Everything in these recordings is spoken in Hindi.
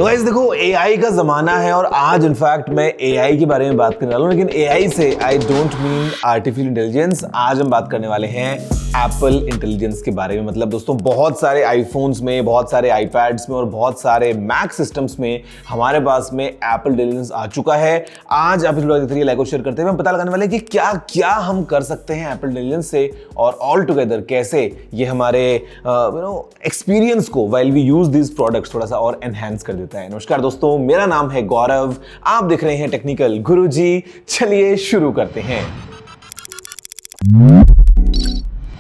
तो गाइस देखो, एआई का जमाना है और आज इनफैक्ट मैं एआई के बारे में बात करने वाला हूं, लेकिन एआई से I don't mean artificial intelligence. आज हम बात करने वाले हैं एप्पल इंटेलिजेंस के बारे में। मतलब दोस्तों, बहुत सारे आईफोन्स में, बहुत सारे आईपैड्स में और बहुत सारे मैक सिस्टम्स में हमारे पास में एप्पल इंटेलिजेंस आ चुका है। आज आप इस वीडियो के लाइक और शेयर करते हुए हम पता लगाने वाले हैं कि क्या क्या हम कर सकते हैं एप्पल इंटेलिजेंस से, और ऑल टुगेदर कैसे ये हमारे एक्सपीरियंस को while we use this products थोड़ा सा और एनहांस कर देता है। नमस्कार दोस्तों, मेरा नाम है गौरव, आप देख रहे हैं टेक्निकल गुरुजी। चलिए शुरू करते हैं।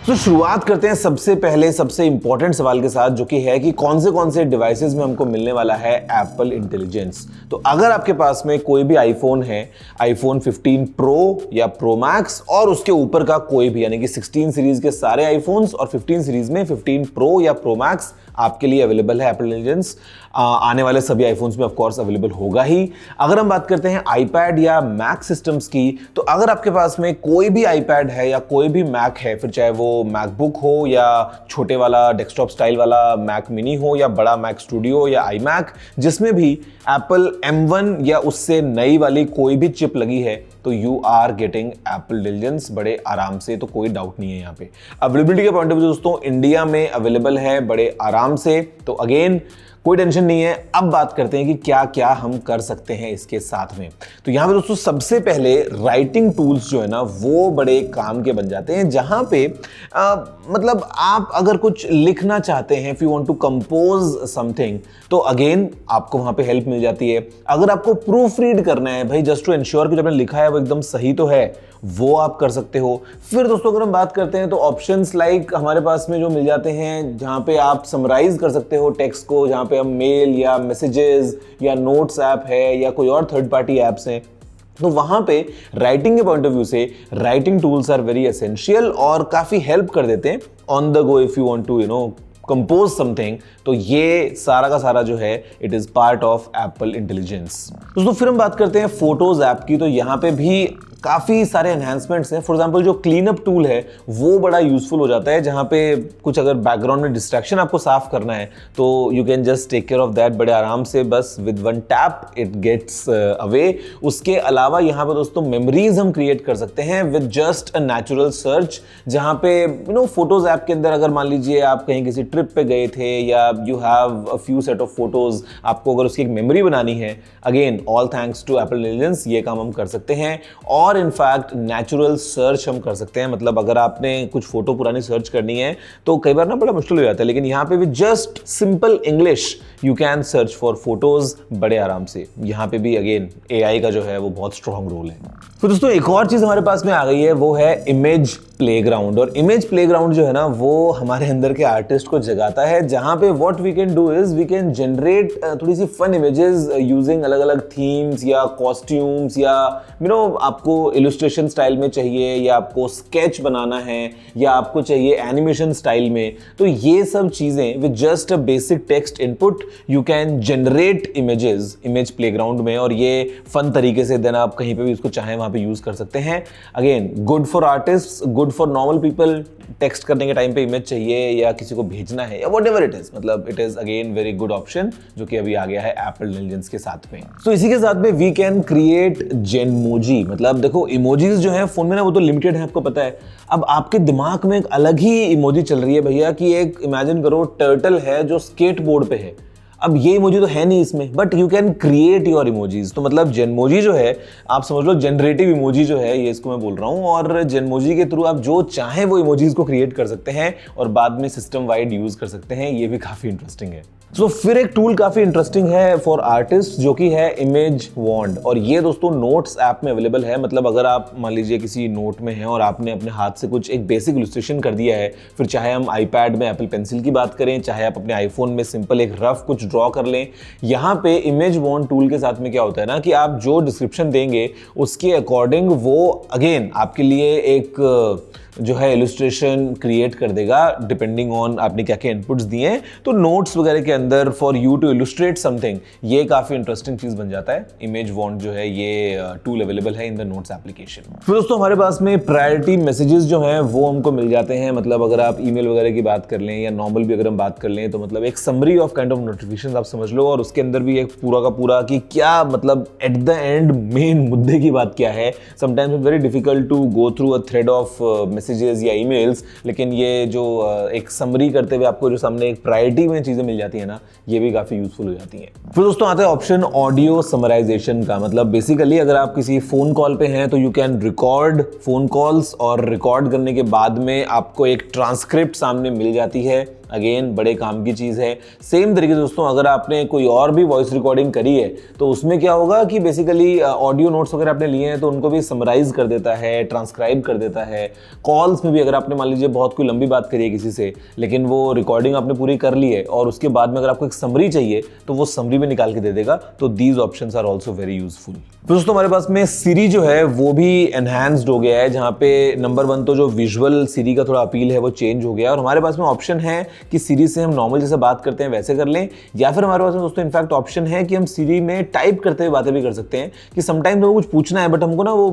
तो शुरुआत करते हैं सबसे पहले सबसे इंपॉर्टेंट सवाल के साथ, जो कि है कि कौन से डिवाइसेस में हमको मिलने वाला है एप्पल इंटेलिजेंस। तो अगर आपके पास में कोई भी आईफोन है, आईफोन 15 प्रो या प्रो मैक्स, और उसके ऊपर का कोई भी, यानी कि 16 सीरीज के सारे आईफोन्स और 15 सीरीज में 15 प्रो या प्रो मैक्स आपके लिए अवेलेबल है एप्पल इंटेलिजेंस। आने वाले सभी आईफोन्स में ऑफ कोर्स अवेलेबल होगा ही। अगर हम बात करते हैं आईपैड या मैक सिस्टम्स की, तो अगर आपके पास में कोई भी आईपैड है या कोई भी मैक है, फिर चाहे वो मैकबुक हो या छोटे वाला डेस्कटॉप स्टाइल वाला मैक मिनी हो या बड़ा मैक स्टूडियो या आई मैक, जिसमें भी एप्पल M1 या उससे नई वाली कोई भी चिप लगी है, तो you are getting Apple Intelligence बड़े आराम से। तो कोई डाउट नहीं है यहाँ पे। अवेलेबिलिटी के पॉइंट ऑफ व्यू दोस्तों, इंडिया में अवेलेबल है बड़े आराम से, तो अगेन कोई टेंशन नहीं है। अब बात करते हैं कि क्या क्या हम कर सकते हैं इसके साथ में। तो यहां पे दोस्तों सबसे पहले राइटिंग टूल्स जो है ना, वो बड़े काम के बन जाते हैं, जहां पे मतलब आप अगर कुछ लिखना चाहते हैं, if you want to compose something, तो अगेन आपको वहां पे हेल्प मिल जाती है। अगर आपको प्रूफ रीड करना है भाई, जस्ट टू एंश्योर कि जो आपने लिखा है वो एकदम सही तो है, वो आप कर सकते हो। फिर दोस्तों अगर हम बात करते हैं तो ऑप्शंस लाइक हमारे पास में जो मिल जाते हैं, जहां पे आप समराइज कर सकते हो टेक्स्ट को, जहां पे हम मेल या मैसेजेस या नोट्स ऐप है या कोई और थर्ड पार्टी ऐप्स हैं, तो वहां पे राइटिंग के पॉइंट ऑफ व्यू से writing tools are very essential और काफी हेल्प कर देते हैं on the go if you want to compose something. तो ये सारा का सारा जो है, it is part of Apple Intelligence. दोस्तों फिर हम बात करते हैं फोटोज ऐप की। तो यहां पे भी काफ़ी सारे एनहांसमेंट्स हैं। फॉर एग्जांपल जो क्लीन अप टूल है वो बड़ा यूजफुल हो जाता है, जहां पे कुछ अगर बैकग्राउंड में डिस्ट्रैक्शन आपको साफ करना है, तो you can just take care of that बड़े आराम से, बस with one tap it gets away. उसके अलावा यहाँ पे दोस्तों मेमोरीज हम क्रिएट कर सकते हैं with just a natural search, जहां पे फोटोज ऐप के अंदर अगर मान लीजिए आप कहीं किसी ट्रिप पे गए थे या you have a few set of photos, आपको अगर उसकी एक मेमोरी बनानी है, again all thanks to Apple Intelligence ये काम हम कर सकते हैं। और इनफैक्ट नेचुरल सर्च हम कर सकते हैं। मतलब अगर आपने कुछ फोटो पुरानी सर्च करनी है तो कई बार ना बड़ा मुश्किल हो जाता है, लेकिन यहाँ पे भी just simple English you can search for photos बड़े आराम से। यहाँ पे भी अगेन एआई का जो है वो बहुत स्ट्रॉन्ग रोल है। तो दोस्तों एक और चीज हमारे पास में आ गई है, वो है इमेज प्लेग्राउंड। और इमेज प्लेग्राउंड जो है ना, वो हमारे अंदर के आर्टिस्ट को जगाता है, जहां पे what we can do is we can generate थोड़ी सी फन इमेजेस यूजिंग अलग अलग थीम्स या कॉस्ट्यूम्स, या आपको इलस्ट्रेशन स्टाइल में चाहिए, या आपको स्केच बनाना है, या आपको चाहिए एनिमेशन स्टाइल में। तो ये सब चीजें with just a basic text input you can generate images image playground में, और ये फन तरीके से देन आप कहीं पे भी उसको चाहें वहां पे यूज कर सकते हैं। Again good for artist, good for normal people. Text करने के टाइम पे इमेज चाहिए या किसी को भेजना है या व्हाटएवर इट इज, मतलब it is again very good option, जो कि अभी आ गया है एप्पल इंटेलिजेंस के साथ में। तो इसी के साथ में वी कैन क्रिएट जेनमोजी। मतलब देखो इमोजीज जो है फोन में ना, वो तो लिमिटेड है, आपको पता है। अब आपके दिमाग में एक अलग ही इमोजी चल रही है भैया, कि एक इमेजिन करो टर्टल है जो स्केट बोर्ड पे है। अब ये इमोजी तो है नहीं इसमें, but you can create your emojis. तो मतलब जेनमोजी जो है, आप समझ लो जनरेटिव इमोजी जो है, ये इसको मैं बोल रहा हूँ। और जेनमोजी के थ्रू आप जो चाहें वो इमोजीज को क्रिएट कर सकते हैं और बाद में सिस्टम वाइड यूज कर सकते हैं। ये भी काफी इंटरेस्टिंग है। तो फिर एक टूल काफी इंटरेस्टिंग है फॉर आर्टिस्ट, जो कि है इमेज वॉन्ड। और ये दोस्तों नोट्स ऐप में अवेलेबल है। मतलब अगर आप मान लीजिए किसी नोट में हैं और आपने अपने हाथ से कुछ एक बेसिक इलस्ट्रेशन कर दिया है, फिर चाहे हम आईपैड में एप्पल पेंसिल की बात करें, चाहे आप अपने आईफोन में सिंपल एक रफ कुछ ड्रॉ कर लें, यहाँ पे इमेज वॉन्ड टूल के साथ में क्या होता है ना, कि आप जो डिस्क्रिप्शन देंगे उसके अकॉर्डिंग वो अगेन आपके लिए एक जो है इलस्ट्रेशन क्रिएट कर देगा डिपेंडिंग ऑन आपने क्या क्या इनपुट्स दिए हैं। तो नोट्स वगैरह के अंदर for you to illustrate something, ये काफी इंटरेस्टिंग चीज बन जाता है। इमेज वॉन्ट जो है ये टूल अवेलेबल है इन द नोट्स एप्लीकेशन। फिर दोस्तों हमारे पास में प्रायोरिटी मैसेजेस जो हैं वो हमको मिल जाते हैं। मतलब अगर आप ईमेल वगैरह की बात कर लें या नॉर्मल भी अगर हम बात कर लें, तो मतलब एक summary of kind of notifications आप समझ लो, और उसके अंदर भी एक पूरा का पूरा कि क्या मतलब एट द एंड मेन मुद्दे की बात क्या है। Sometimes it's very difficult to go through a thread of messages या ईमेल्स, लेकिन ये जो एक समरी करते हुए आपको जो सामने एक प्रायोरिटी में चीजें मिल जाती है ना, ये भी काफी यूजफुल हो जाती हैं। फिर दोस्तों आता है ऑप्शन ऑडियो समराइजेशन का। मतलब बेसिकली अगर आप किसी फोन कॉल पे हैं तो you can record phone calls, और रिकॉर्ड करने के बाद में आपको एक ट्रांसक्रिप्ट सामने मिल जाती है। अगेन बड़े काम की चीज़ है। सेम तरीके से दोस्तों अगर आपने कोई और भी वॉइस रिकॉर्डिंग करी है तो उसमें क्या होगा कि बेसिकली ऑडियो नोट्स वगैरह आपने लिए हैं तो उनको भी समराइज कर देता है, ट्रांसक्राइब कर देता है। कॉल्स में भी अगर आपने मान लीजिए बहुत कोई लंबी बात करी है किसी से, लेकिन वो रिकॉर्डिंग आपने पूरी कर ली है और उसके बाद में अगर आपको एक समरी चाहिए तो वो समरी में निकाल के दे देगा। तो these options are also very useful. तो दोस्तों हमारे पास में सिरी जो है वो भी एनहांस्ड हो गया है, जहाँ पे नंबर 1 तो जो विजुअल सिरी का थोड़ा अपील है वो चेंज हो गया है, और हमारे पास में ऑप्शन है कि सिरी से हम नॉर्मल जैसे बात करते हैं वैसे कर लें, या फिर हमारे पास में दोस्तों इनफैक्ट ऑप्शन है कि हम सिरी में टाइप करते हुए बातें भी कर सकते हैं। कि समटाइम्स हमको कुछ पूछना है बट हमको ना वो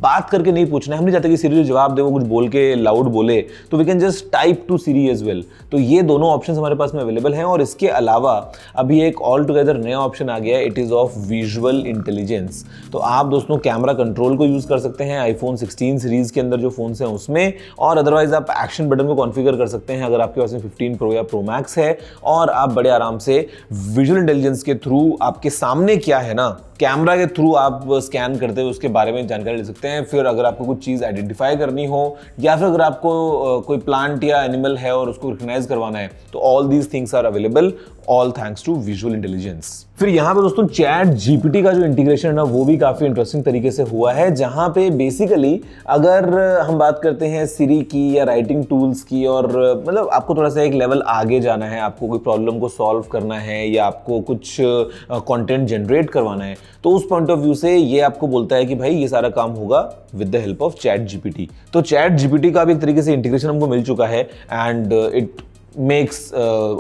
बात करके नहीं पूछना है, हम नहीं चाहते कि सिरी जो जवाब दे वो कुछ बोल के लाउड बोले, तो we can just type to Siri as well. तो ये दोनों ऑप्शन हमारे पास में अवेलेबल हैं। और इसके अलावा अभी एक ऑल टुगेदर नया ऑप्शन आ गया है, it is of visual intelligence. तो आप दोस्तों कैमरा कंट्रोल को यूज कर सकते हैं आईफोन 16 सीरीज के अंदर जो फोन्स हैं उसमें, और अदरवाइज आप एक्शन बटन को कॉन्फ़िगर कर सकते हैं अगर आपके पास में 15 प्रो या प्रो मैक्स है, और आप बड़े आराम से विजुअल इंटेलिजेंस के थ्रू आपके सामने क्या है ना, कैमरा के थ्रू आप स्कैन करते हुए उसके बारे में जानकारी ले सकते हैं। फिर अगर आपको कुछ चीज़ आइडेंटिफाई करनी हो, या फिर अगर आपको कोई प्लांट या एनिमल है और उसको रिकग्नाइज करवाना है, तो all these things are available all thanks to visual intelligence. फिर यहाँ पे दोस्तों चैट जीपीटी का जो इंटीग्रेशन है ना वो भी काफी इंटरेस्टिंग तरीके से हुआ है, जहाँ पे बेसिकली अगर हम बात करते हैं सिरी की या राइटिंग टूल्स की, और मतलब आपको थोड़ा सा एक लेवल आगे जाना है, आपको कोई प्रॉब्लम को सॉल्व करना है या आपको कुछ कंटेंट जनरेट करवाना है, तो उस पॉइंट ऑफ व्यू से ये आपको बोलता है कि भाई ये सारा काम होगा with the help of chat GPT. तो चैट जीपीटी का भी एक तरीके से इंटीग्रेशन हमको मिल चुका है, and it makes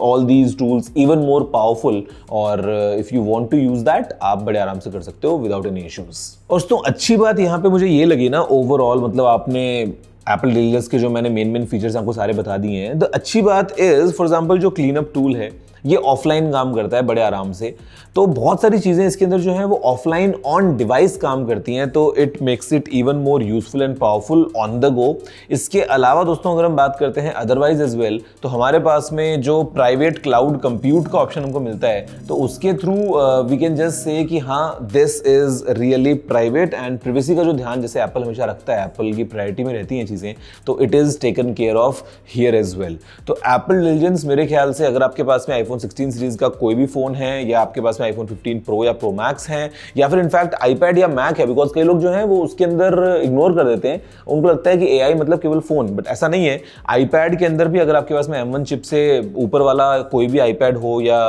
all these tools even more powerful, और if you want to use that आप बड़े आराम से कर सकते हो without any issues। और दोस्तों अच्छी बात यहाँ पे मुझे ये लगी ना ओवरऑल, मतलब आपने एप्पल इंटेलिजेंस के जो मैंने मेन फीचर्स आपको सारे बता दिए हैं। द अच्छी बात इज फॉर एग्जांपल जो क्लीन अप टूल है ये ऑफलाइन काम करता है बड़े आराम से, तो बहुत सारी चीज़ें इसके अंदर जो है वो ऑफलाइन ऑन डिवाइस काम करती हैं, तो it makes it even more useful and powerful on the गो। इसके अलावा दोस्तों अगर हम बात करते हैं अदरवाइज एज वेल, तो हमारे पास में जो प्राइवेट क्लाउड कंप्यूट का ऑप्शन हमको मिलता है, तो उसके through we can just say कि हाँ this is really private, and privacy का जो ध्यान जैसे एप्पल हमेशा रखता है, एप्पल की प्रायोरिटी में रहती हैं चीज़ें, तो it is taken care of here as well. तो एप्पल इंटेलिजेंस मेरे ख्याल से अगर आपके पास में आईफोन 16 सीरीज का कोई भी फोन है, या आपके पास में आईफोन 15 प्रो या प्रो मैक्स है, या फिर इनफैक्ट आईपैड या मैक है, बिकॉज कई लोग जो हैं वो उसके अंदर इग्नोर कर देते हैं, उनको लगता है कि एआई मतलब केवल फोन, बट ऐसा नहीं है। आईपैड के अंदर भी अगर आपके पास में M1 चिप से ऊपर वाला कोई भी आईपैड हो या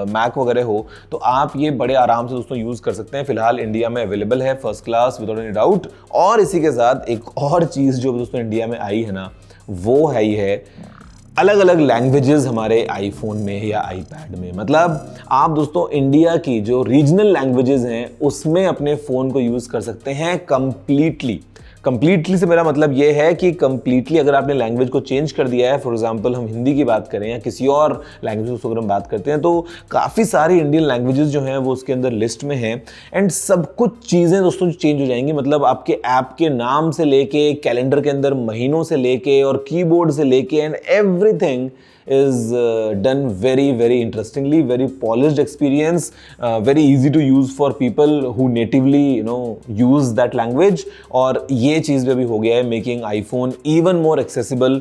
मैक वगैरह हो, तो आप ये बड़े आराम से दोस्तों यूज कर सकते हैं। फिलहाल इंडिया में अवेलेबल है first class without any doubt. और इसी के साथ एक और चीज जो दोस्तों इंडिया में आई है ना, वो है ही है अलग अलग लैंग्वेजेस हमारे आईफोन में या आईपैड में। मतलब आप दोस्तों इंडिया की जो रीजनल लैंग्वेजेस हैं उसमें अपने फ़ोन को यूज़ कर सकते हैं कंप्लीटली से मेरा मतलब ये है कि कंप्लीटली अगर आपने लैंग्वेज को चेंज कर दिया है, फॉर एग्जांपल हम हिंदी की बात करें या किसी और लैंग्वेज को अगर हम बात करते हैं, तो काफ़ी सारी इंडियन लैंग्वेजेस जो हैं वो उसके अंदर लिस्ट में हैं, एंड सब कुछ चीज़ें दोस्तों चेंज हो जाएंगी। मतलब आपके ऐप के नाम से लेके, कैलेंडर के अंदर महीनों से लेके, और कीबोर्ड से लेके, and everything is done very interestingly, very polished experience, very easy to use for people who natively use that language। और ये चीज़ भी अभी हो गया है making iPhone even more accessible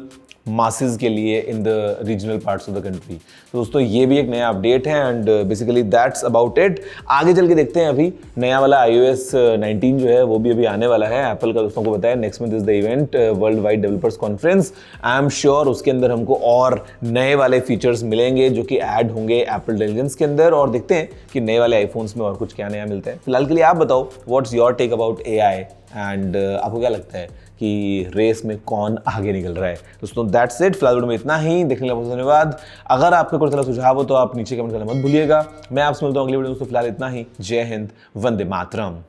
masses के लिए in the regional parts of the country. तो दोस्तों ये भी एक नया अपडेट है, and basically that's about it. आगे चल के देखते हैं, अभी नया वाला iOS 19 जो है वो भी अभी आने वाला है। एप्पल का दोस्तों को बताया next month is the event, world wide developers conference. I am sure उसके अंदर हमको और नए वाले फीचर्स मिलेंगे जो कि ऐड होंगे एप्पल इंटेलिजेंस के अंदर, और देखते हैं कि नए वाले आईफोन्स में और कुछ क्या नया मिलता है। फिलहाल के लिए आप बताओ what's your take about AI and आपको क्या लगता है कि रेस में कौन आगे निकल रहा है? दोस्तों दैट्स इट, फिलहाल वीडियो में इतना ही। देखने के लिए बहुत धन्यवाद। अगर आपका कोई तरह सुझाव हो तो आप नीचे कमेंट करना मत भूलिएगा। मैं आपसे मिलता हूँ अगली वीडियो में। दोस्तों फिलहाल इतना ही। जय हिंद, वंदे मातरम।